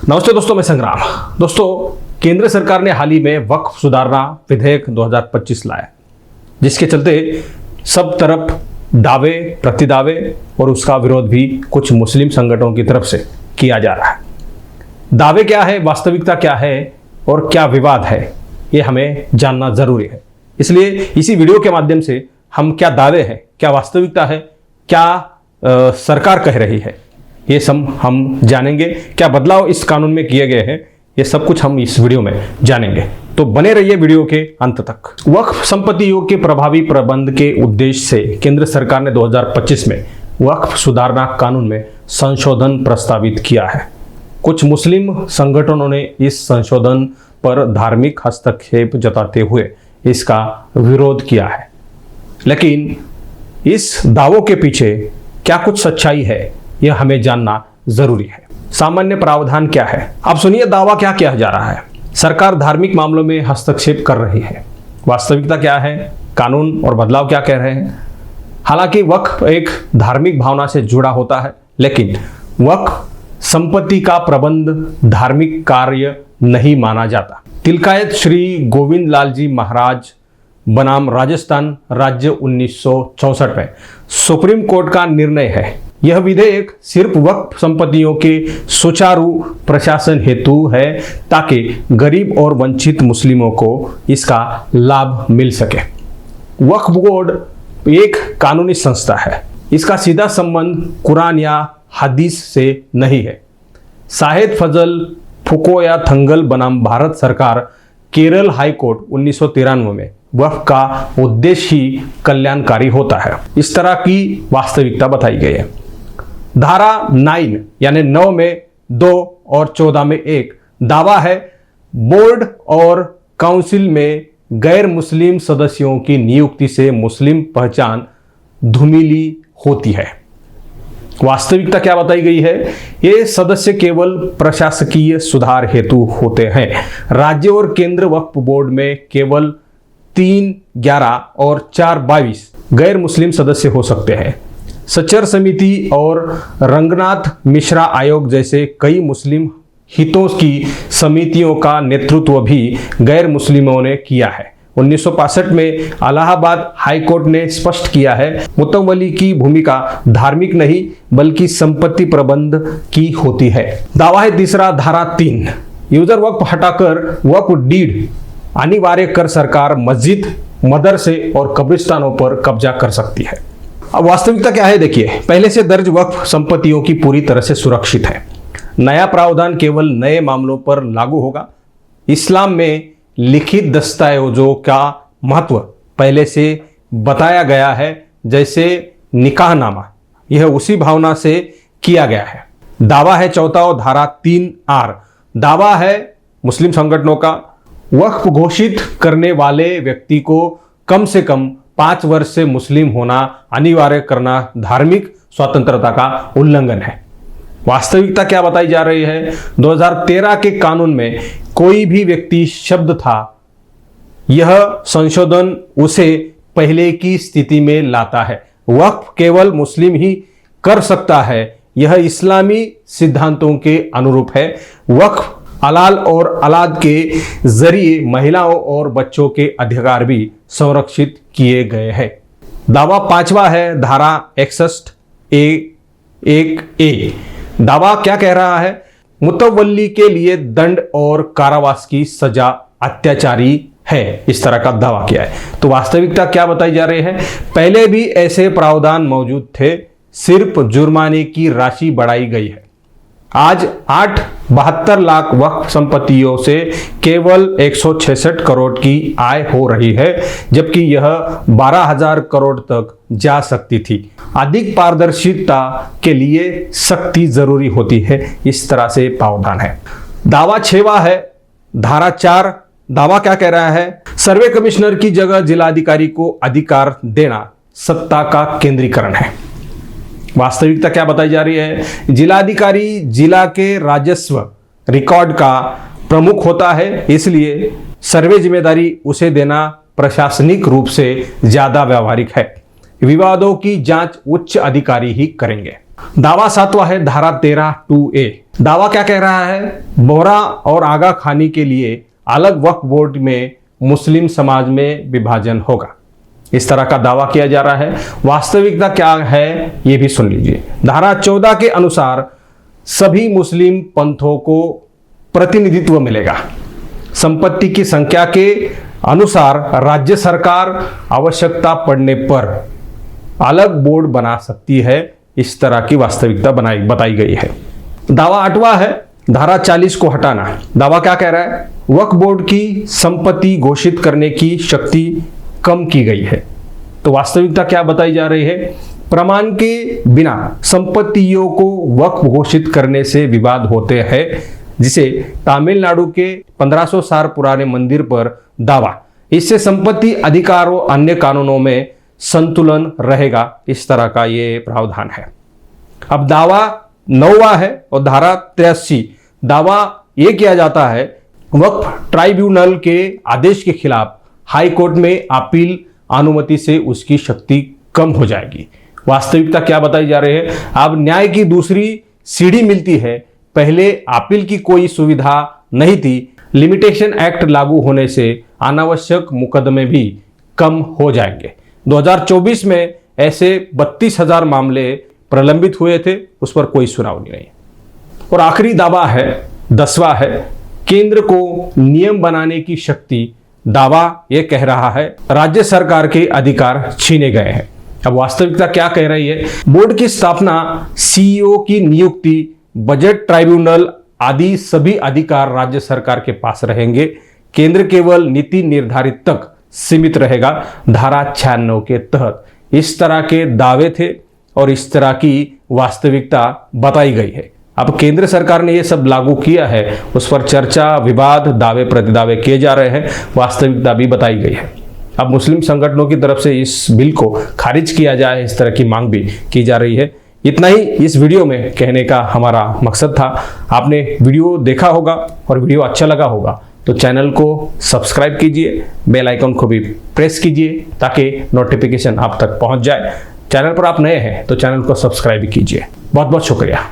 नमस्ते दोस्तों, मैं संग्राम। दोस्तों, केंद्र सरकार ने हाल ही में वक्फ सुधारना विधेयक 2025 लाया, जिसके चलते सब तरफ दावे प्रतिदावे और उसका विरोध भी कुछ मुस्लिम संगठनों की तरफ से किया जा रहा है। दावे क्या है, वास्तविकता क्या है और क्या विवाद है, ये हमें जानना जरूरी है। इसलिए इसी वीडियो के माध्यम से हम क्या दावे हैं, क्या वास्तविकता है, क्या सरकार कह रही है, ये सब हम जानेंगे। क्या बदलाव इस कानून में किए गए हैं, ये सब कुछ हम इस वीडियो में जानेंगे, तो बने रहिए वीडियो के अंत तक। वक्फ संपत्तियों के प्रभावी प्रबंध के उद्देश्य से केंद्र सरकार ने 2025 में वक्फ सुधारना कानून में संशोधन प्रस्तावित किया है। कुछ मुस्लिम संगठनों ने इस संशोधन पर धार्मिक हस्तक्षेप जताते हुए इसका विरोध किया है, लेकिन इस दावों के पीछे क्या कुछ सच्चाई है, यह हमें जानना जरूरी है। सामान्य प्रावधान क्या है, आप सुनिए दावा क्या किया जा रहा है। सरकार धार्मिक मामलों में हस्तक्षेप कर रही है। वास्तविकता क्या है, कानून और बदलाव क्या कह रहे हैं। हालांकि वक्फ एक धार्मिक भावना से जुड़ा होता है, लेकिन वक्फ संपत्ति का प्रबंध धार्मिक कार्य नहीं माना जाता। तिलकायत श्री गोविंद लाल जी महाराज बनाम राजस्थान राज्य 1964 में सुप्रीम कोर्ट का निर्णय है। यह विधेयक सिर्फ वक्फ संपत्तियों के सुचारू प्रशासन हेतु है, ताकि गरीब और वंचित मुस्लिमों को इसका लाभ मिल सके। वक्फ बोर्ड एक कानूनी संस्था है। इसका सीधा संबंध कुरान या हदीस से नहीं है। शाहिद फजल फुकोया थंगल बनाम भारत सरकार केरल हाई कोर्ट 1993 में वक्फ का उद्देश्य ही कल्याणकारी होता है, इस तरह की वास्तविकता बताई गई है। धारा 9 यानी 9 में 2 और 14 में 1 दावा है, बोर्ड और काउंसिल में गैर मुस्लिम सदस्यों की नियुक्ति से मुस्लिम पहचान धूमिली होती है। वास्तविकता क्या बताई गई है, ये सदस्य केवल प्रशासकीय सुधार हेतु होते हैं। राज्य और केंद्र वक्फ बोर्ड में केवल 3, 11 और 4, 22 गैर मुस्लिम सदस्य हो सकते हैं। सचर समिति और रंगनाथ मिश्रा आयोग जैसे कई मुस्लिम हितों की समितियों का नेतृत्व भी गैर मुस्लिमों ने किया है। 1965 में इलाहाबाद हाई कोर्ट ने स्पष्ट किया है, मुतवल्ली की भूमिका धार्मिक नहीं बल्कि संपत्ति प्रबंध की होती है। दावा है तीसरा, धारा 3 यूजर वक्फ हटाकर वक्फ डीड अनिवार्य कर सरकार मस्जिद, मदरसे और कब्रिस्तानों पर कब्जा कर सकती है। अब वास्तविकता क्या है, देखिए। पहले से दर्ज वक्फ संपत्तियों की पूरी तरह से सुरक्षित है। नया प्रावधान केवल नए मामलों पर लागू होगा। इस्लाम में लिखित दस्तावेजों का महत्व पहले से बताया गया है, जैसे निकाहनामा, यह उसी भावना से किया गया है। दावा है चौथा, धारा 3R दावा है मुस्लिम संगठनों का, वक्फ घोषित करने वाले व्यक्ति को कम से कम 5 वर्ष से मुस्लिम होना अनिवार्य करना धार्मिक स्वतंत्रता का उल्लंघन है। वास्तविकता क्या बताई जा रही है, 2013 के कानून में कोई भी व्यक्ति शब्द था, यह संशोधन उसे पहले की स्थिति में लाता है। वक्फ केवल मुस्लिम ही कर सकता है, यह इस्लामी सिद्धांतों के अनुरूप है। वक्फ हलाल और औलाद के जरिए महिलाओं और बच्चों के अधिकार भी संरक्षित किए गए हैं। दावा 5वां है, धारा 61A दावा क्या कह रहा है, मुतवल्ली के लिए दंड और कारावास की सजा अत्याचारी है, इस तरह का दावा किया है। तो वास्तविकता क्या बताई जा रही है, पहले भी ऐसे प्रावधान मौजूद थे, सिर्फ जुर्माने की राशि बढ़ाई गई है। आज 72 लाख वक्फ संपत्तियों से केवल 166 करोड़ की आय हो रही है, जबकि यह 12,000 करोड़ तक जा सकती थी। अधिक पारदर्शिता के लिए सख्ती जरूरी होती है, इस तरह से प्रावधान है। दावा 6वां है, धारा 4 दावा क्या कह रहा है, सर्वे कमिश्नर की जगह जिलाधिकारी को अधिकार देना सत्ता का केंद्रीकरण है। वास्तविकता क्या बताई जा रही है, जिलाधिकारी जिला के राजस्व रिकॉर्ड का प्रमुख होता है, इसलिए सर्वे जिम्मेदारी उसे देना प्रशासनिक रूप से ज्यादा व्यावहारिक है। विवादों की जांच उच्च अधिकारी ही करेंगे। दावा 7वां है, धारा 13(2)A दावा क्या कह रहा है? बोहरा और आगा खानी के लिए अलग वक्फ बोर्ड में मुस्लिम समाज में विभाजन होगा, इस तरह का दावा किया जा रहा है। वास्तविकता क्या है ये भी सुन लीजिए। धारा 14 के अनुसार सभी मुस्लिम पंथों को प्रतिनिधित्व मिलेगा। संपत्ति की संख्या के अनुसार राज्य सरकार आवश्यकता पड़ने पर अलग बोर्ड बना सकती है, इस तरह की वास्तविकता बताई गई है। दावा 8वां है, धारा 40 को हटाना। दावा क्या कह रहा है? वक्फ बोर्ड की संपत्ति घोषित करने की शक्ति कम की गई है। तो वास्तविकता क्या बताई जा रही है? प्रमाण के बिना संपत्तियों को वक्फ घोषित करने से विवाद होते हैं, जिसे तमिलनाडु के 1500 साल पुराने मंदिर पर दावा। इससे संपत्ति अधिकारों अन्य कानूनों में संतुलन रहेगा, इस तरह का ये प्रावधान है। अब दावा 9वां है और धारा 83। दावा ये किया जाता है वक्फ ट्राइब्यूनल के आदेश के खिलाफ हाई कोर्ट में अपील अनुमति से उसकी शक्ति कम हो जाएगी। वास्तविकता क्या बताई जा रही है? अब न्याय की दूसरी सीढ़ी मिलती है। पहले अपील की कोई सुविधा नहीं थी। लिमिटेशन एक्ट लागू होने से अनावश्यक मुकदमे भी कम हो जाएंगे। 2024 में ऐसे 32,000 मामले प्रलंबित हुए थे, उस पर कोई सुनवाई नहीं। और आखिरी दावा है 10वां है, केंद्र को नियम बनाने की शक्ति। दावा यह कह रहा है राज्य सरकार के अधिकार छीने गए हैं। अब वास्तविकता क्या कह रही है? बोर्ड की स्थापना, सीईओ की नियुक्ति, बजट ट्राइब्यूनल आदि सभी अधिकार राज्य सरकार के पास रहेंगे। केंद्र केवल नीति निर्धारित तक सीमित रहेगा, धारा 96 के तहत। इस तरह के दावे थे और इस तरह की वास्तविकता बताई गई है। अब केंद्र सरकार ने ये सब लागू किया है, उस पर चर्चा, विवाद, दावे प्रतिदावे किए जा रहे हैं, वास्तविकता भी बताई गई है। अब मुस्लिम संगठनों की तरफ से इस बिल को खारिज किया जाए, इस तरह की मांग भी की जा रही है। इतना ही इस वीडियो में कहने का हमारा मकसद था। आपने वीडियो देखा होगा और वीडियो अच्छा लगा होगा तो चैनल को सब्सक्राइब कीजिए, बेल आइकन को भी प्रेस कीजिए ताकि नोटिफिकेशन आप तक पहुंच जाए। चैनल पर आप नए हैं तो चैनल को सब्सक्राइब कीजिए। बहुत बहुत शुक्रिया।